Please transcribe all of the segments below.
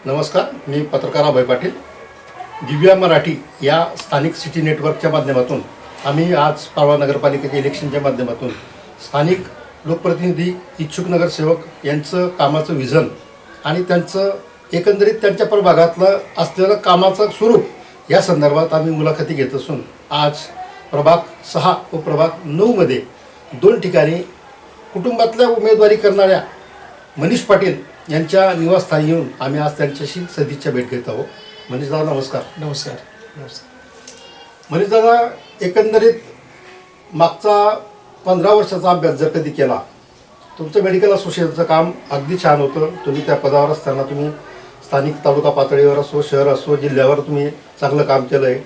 नमस्कार, मी पत्रकार अभय पाटील. दिव्या मराठी या स्थानिक सिटी नेटवर्कच्या माध्यमातून आम्ही आज पारोळा नगरपालिकेच्या इलेक्शनच्या माध्यमातून स्थानिक लोकप्रतिनिधी, इच्छुक नगरसेवक यांचं कामाचं विजन आणि त्यांचं एकंदरीत त्यांच्या प्रभागातलं असलेलं कामाचं स्वरूप या संदर्भात आम्ही मुलाखती घेत असून आज प्रभाग 6 व प्रभाग 9 मध्ये 2 ठिकाणी कुटुंबातल्या उमेदवारी करणाऱ्या मनीष पाटील यांच्या निवासस्थानी येऊन आम्ही आज त्यांच्याशी सदिच्छा भेट घेत आहोत. मनीष दादा नमस्कार. नमस्कार. मनीष दादा, एकंदरीत मागचा 15 वर्षाचा अभ्यास जर कधी केला, तुमचं मेडिकल असोसिएशनचं काम अगदी छान होतं. तुम्ही त्या पदावर असताना तुम्ही स्थानिक तालुका पातळीवर असो, शहर असो, जिल्ह्यावर तुम्ही चांगलं काम केलं आहे.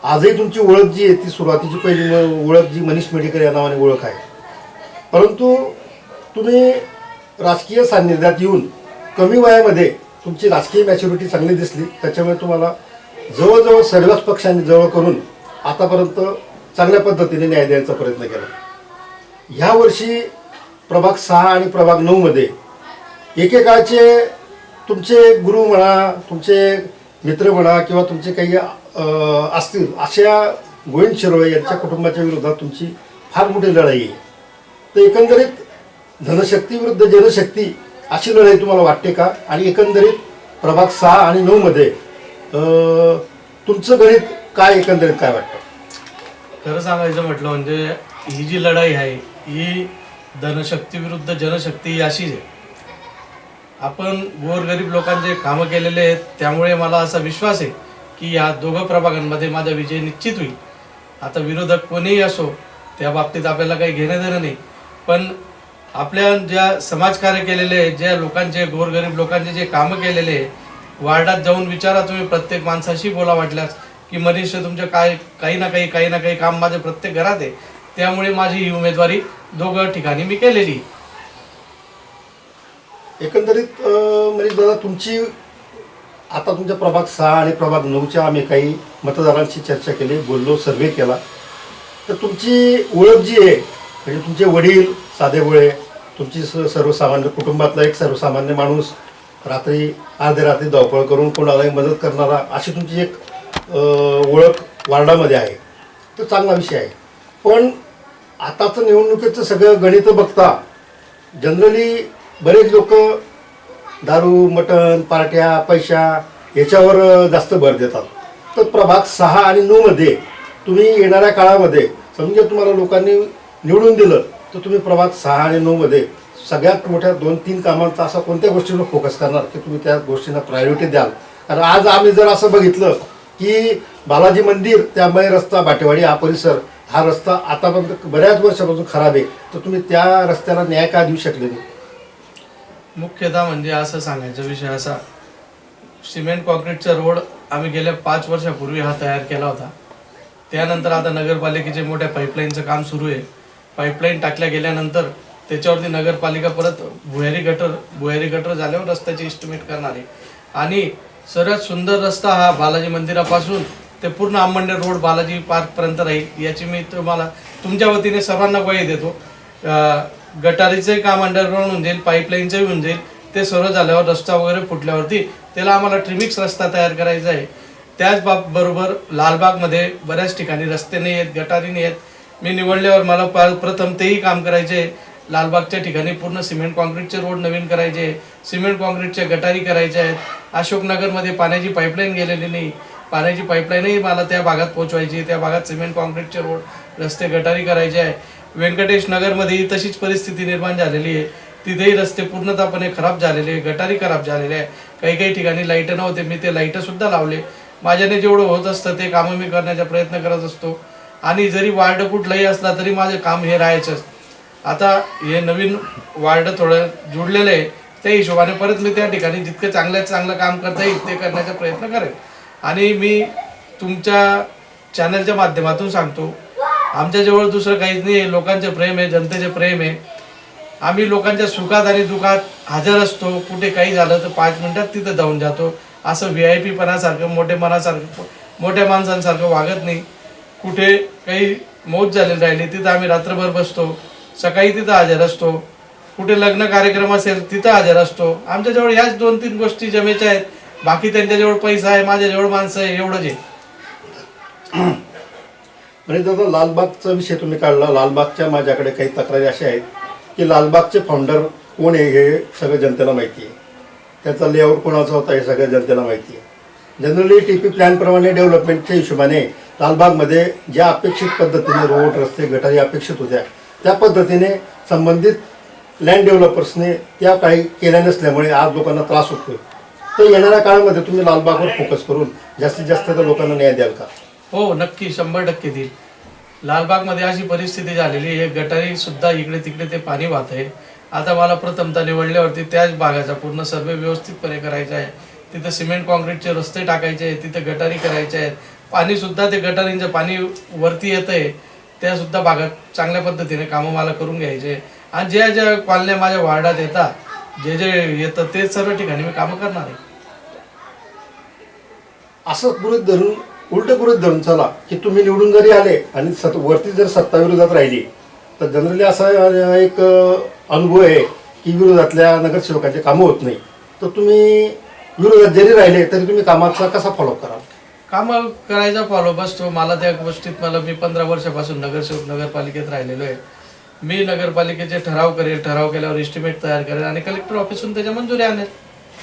आजही तुमची ओळख जी आहे ती सुरुवातीची पहिली ओळख जी मनीष मेडिकल या नावाने ओळख आहे. परंतु तुम्ही राजकीय सान्निध्यात येऊन कमी वयामध्ये तुमची राजकीय मॅच्युरिटी चांगली दिसली, त्याच्यामुळे तुम्हाला जवळजवळ सर्वच पक्षांनी जवळ करून आतापर्यंत चांगल्या पद्धतीने न्याय द्यायचा प्रयत्न केला. ह्या वर्षी प्रभाग 6 आणि प्रभाग 9 मध्ये एकेकाळचे तुमचे गुरु म्हणा, तुमचे मित्र म्हणा किंवा तुमचे काही असतील अशा गोविंद शिरोळे यांच्या कुटुंबाच्या विरोधात तुमची फार मोठी लढाई आहे. तर एकंदरीत धनशक्ती विरुद्ध जनशक्ती अशी लढाई तुम्हाला वाटते का? आणि एकंदरीत प्रभाग 6 आणि 9 मध्ये तुमचं गणित काय, एकंदरीत काय वाटतं? खरं सांगायचं म्हटलं म्हणजे ही जी लढाई आहे ही धनशक्ती विरुद्ध जनशक्ती अशीच आहे. आपण गोरगरीब लोकांचे कामं केलेले आहेत, त्यामुळे मला असा विश्वास आहे की या दोघं प्रभागांमध्ये माझा विजय निश्चित होईल. आता विरोधक कोणीही असो त्या बाबतीत आपल्याला काही घेणं देणं नाही, पण आपल्या ज्या समाजकार्य केलेले, ज्या लोकांचे, गोरगरीब लोकांचे जे कामं केलेले, वार्डात जाऊन विचारा तुम्ही, प्रत्येक माणसाशी बोला वाटल्यास की मनीष तुमचं काही ना काही काम माझ्या प्रत्येक घरात आहे. त्यामुळे माझी ही उमेदवारी दोघं ठिकाणी मी केलेली. एकंदरीत मनीष दादा, तुमची आता तुमच्या प्रभाग 6 आणि प्रभाग 9च्या आम्ही काही मतदारांशी चर्चा केली, बोललो, सर्वे केला. तर तुमची ओळख जी आहे म्हणजे तुमचे वडील साधेभोळे, तुमची सर्वसामान्य कुटुंबातला एक सर्वसामान्य माणूस, रात्री अर्ध्या रात्री धावपळ करून कोणालाही मदत करणारा, अशी तुमची एक ओळख वार्डामध्ये आहे. तो चांगला विषय आहे. पण आताचं निवडणुकीचं सगळं गणित बघता जनरली बरेच लोक दारू, मटण, पार्ट्या, पैसा याच्यावर जास्त भर देतात. तर प्रभाग 6 आणि 9 मध्ये तुम्ही येणाऱ्या काळामध्ये समजा तुम्हाला लोकांनी निवडून दिलं तर तुम्ही प्रभाग 6 आणि 9 मध्ये सगळ्यात मोठ्या 2-3 कामांचा असा कोणत्या गोष्टींवर फोकस करणार की तुम्ही त्या गोष्टींना प्रायोरिटी द्याल? कारण आज आम्ही जर असं बघितलं की बालाजी मंदिर, त्यामुळे रस्ता, बाटेवाडी हा परिसर, हा रस्ता आतापर्यंत बऱ्याच वर्षापासून खराब आहे, तर तुम्ही त्या रस्त्याला न्याय का देऊ शकले नाही? मुख्यतः म्हणजे असं सांगायचा विषय असा, सिमेंट कॉन्क्रीटचा रोड आम्ही गेल्या 5 वर्षापूर्वी हा तयार केला होता. त्यानंतर आता नगरपालिकेचे मोठ्या पाईपलाईनचं काम सुरू आहे. पाईपलाईन टाकल्या गेल्यानंतर त्याच्यावरती नगरपालिका परत भुयारी गटर झाल्यावर रस्त्याचे इस्टिमेट करणार आहे. आणि सर्वात सुंदर रस्ता हा बालाजी मंदिरापासून ते पूर्ण आंबंडे रोड बालाजी पार्कपर्यंत राहील, याची मी तुम्हाला तुमच्या वतीने सर्वांना ग्वाही देतो. गटारीचंही काम अंडरग्राऊंड होऊन जाईल, पाईपलाईनचंही होऊन जाईल. ते सर्व झाल्यावर रस्ता वगैरे फुटल्यावरती त्याला आम्हाला ट्रिमिक्स रस्ता तयार करायचा आहे. त्याचबरोबर लालबागमध्ये बऱ्याच ठिकाणी रस्ते नाही आहेत, गटारी नाही आहेत. मी निवडल्यावर मला प्रथम तेही काम करायचे. लालबागच्या ठिकाणी पूर्ण सिमेंट कॉन्क्रीटचे रोड नवीन करायचे, सिमेंट कॉन्क्रीटच्या गटारी करायच्या आहेत. अशोकनगरमध्ये पाण्याची पाईपलाईन गेलेली नाही, पाण्याची पाईपलाईनही मला त्या भागात पोहोचवायची. त्या भागात सिमेंट कॉन्क्रीटचे रोड, रस्ते, गटारी करायचे आहे. व्यंकटेश नगरमध्येही तशीच परिस्थिती निर्माण झालेली आहे. तिथेही रस्ते पूर्णतःपणे खराब झालेले आहे, गटारी खराब झालेले आहे. काही ठिकाणी लाईटं नव्हते, मी ते लाईटंसुद्धा लावले. माझ्याने जेवढं होत असतं ते कामं मी करण्याचा प्रयत्न करत असतो. आणि जरी वार्ड कुठलाही असला तरी माझं काम हे राहायचंच. आता हे नवीन वार्ड थोडं जुडलेलं आहे, त्या हिशोबाने परत मी त्या ठिकाणी जितकं चांगलं काम करता येईल ते करण्याचा प्रयत्न करेन. आणि मी तुमच्या चॅनलच्या माध्यमातून सांगतो, आमच्याजवळ दुसरं काहीच नाही आहे. लोकांचे प्रेम आहे, जनतेचे प्रेम आहे. आम्ही लोकांच्या सुखात आणि दुखात हजर असतो. कुठे काही झालं तर 5 मिनिटात तिथं जाऊन जातो. असं VIP पणासारखं, मोठ्या माणसांसारखं वागत नाही. कुठे काही मौत झालेली राहिली तिथं आम्ही रात्रभर बसतो, सकाळी तिथं हजर असतो. कुठे लग्न कार्यक्रम असेल तिथं हजर असतो. आमच्याजवळ ह्याच 2-3 गोष्टी जमेच्या आहेत. बाकी त्यांच्याजवळ पैसा आहे, माझ्याजवळ माणसं आहे, एवढंच आहे. म्हणजे दादा लालबागचा विषय तुम्ही काढला. लालबागच्या माझ्याकडे काही तक्रारी अशा आहेत की लालबागचे फाउंडर कोण आहे हे सगळं जनतेला माहिती आहे. त्याचा लेआउट कोणाचा होता हे सगळं जनतेला माहिती आहे. जनरली TP प्लॅनप्रमाणे डेव्हलपमेंटच्या हिशोबाने लालबागमध्ये ज्या अपेक्षित पद्धतीने रोड रस्ते गटारी अपेक्षित होत्या त्या पद्धतीने संबंधित लँड डेव्हलपर्सने त्या काही केल्या नसल्यामुळे आज लोकांना त्रास होतोय. तर येणाऱ्या काळामध्ये तुम्ही लालबागवर फोकस करून जास्तीत जास्त त्या लोकांना न्याय द्याल का? हो नक्की 100% देईल. लालबागमध्ये अशी परिस्थिती झालेली आहे, गटारी सुद्धा इकडे तिकडे ते पाणी वाहत आहे. आता मला प्रथमतः निवडल्यावरती त्याच भागाचा पूर्ण सर्वे व्यवस्थितपणे करायचा आहे. तिथं सिमेंट कॉन्क्रीटचे रस्ते टाकायचे आहेत, तिथं गटारी करायचे आहेत. पाणी सुद्धा ते गटारींचं पाणी वरती येतं आहे, त्या सुद्धा भागात चांगल्या पद्धतीने कामं मला करून घ्यायचे. आणि ज्या ज्या कॉलन्या माझ्या वार्डात येतात, जे जे येतं ते सर्व ठिकाणी मी कामं करणार आहे. असं उलट गृहीत धरून चला की तुम्ही निवडून जरी आले आणि वरती जर सत्ता विरोधात राहिली तर जनरली असा एक अनुभव आहे की विरोधातल्या नगरसेवकांचे कामं होत नाही. तर तुम्ही विरोधात जरी राहिले तरी तुम्ही कामाचा कसा फॉलोअप कराल? कामं करायचा फॉलोअप असतो. मला त्या गोष्टीत मी 15 वर्षापासून नगरसेवक नगरपालिकेत राहिलेलो आहे. मी नगरपालिकेचे ठराव करेल, ठराव केल्यावर एस्टिमेट तयार करेल आणि कलेक्टर ऑफिसून त्याच्या मंजुरी आणेल.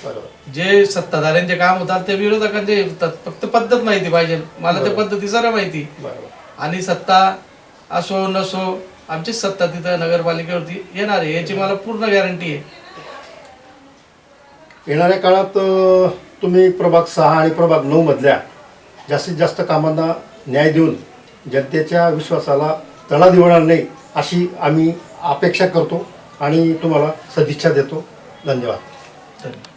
बरोबर. जे सत्ताधाऱ्यांचे काम होतात ते विरोधकांचे होतात. फक्त पद्धत माहिती पाहिजे. मला त्या पद्धती सर्व माहिती. बरोबर. आणि सत्ता असो नसो आमची सत्ता तिथं नगरपालिकेवरती येणार आहे याची मला पूर्ण गॅरंटी आहे. येणाऱ्या काळात तुम्ही प्रभाग 6 आणि प्रभाग 9 मधल्या जास्तीत जास्त कामांना न्याय देऊन जनतेच्या विश्वासाला तडा देणार नाही अशी आम्ही अपेक्षा करतो आणि तुम्हाला सदिच्छा देतो. धन्यवाद. धन्यवाद.